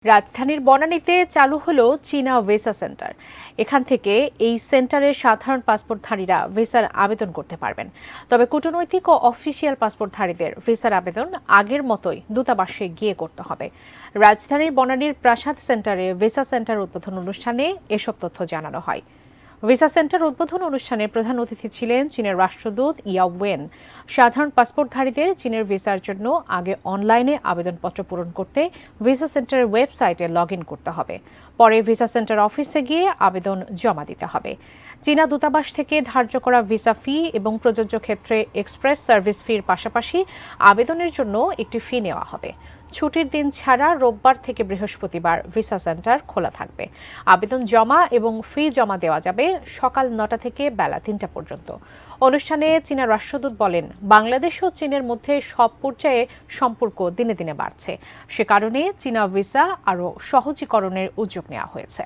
রাজধানীর বনানীতে চালু হলো চীনা ভিসা সেন্টার। এখান থেকে এই সেন্টারে সাধারণ পাসপোর্টধারীরা ভিসার আবেদন করতে পারবেন। তবে কূটনৈতিক ও অফিসিয়াল পাসপোর্টধারীদের ভিসার আবেদন আগের মতোই দূতাবাসে গিয়ে করতে হবে। রাজধানীর বনানীর প্রাসাদ সেন্টারে ভিসা সেন্টার উদ্বোধন অনুষ্ঠানে এসব তথ্য জানানো হয়। ভিসা সেন্টার উদ্বোধন অনুষ্ঠানে প্রধান অতিথি ছিলেন চীনের রাষ্ট্রদূত ইয়া ওয়েন। সাধারণ পাসপোর্টধারীদের চীনের ভিসার জন্য আগে অনলাইনে আবেদনপত্র পূরণ করতে ভিসা সেন্টারের ওয়েবসাইটে লগ ইন করতে হবে। পরে ভিসা সেন্টার অফিসে গিয়ে আবেদন জমা দিতে হবে। চীনা দূতাবাস থেকে ধার্য করা ভিসা ফি এবং প্রযোজ্য ক্ষেত্রে এক্সপ্রেস সার্ভিস ফির পাশাপাশি আবেদনের জন্য একটি ফি নেওয়া হবে। ছুটির দিন ছাড়া রোববার থেকে বৃহস্পতিবার ভিসা সেন্টার খোলা থাকবে। আবেদন জমা এবং ফি জমা দেওয়া যাবে সকাল ৯টা থেকে বেলা ৩টা পর্যন্ত। অনুষ্ঠানে চীনা রাষ্ট্রদূত বলেন, বাংলাদেশ ও চীনের মধ্যে সব পর্যায়ে সম্পর্ক দিনে দিনে বাড়ছে। সে কারণে চীনা ভিসা আরও সহজীকরণের উদ্যোগ নেওয়া হয়েছে।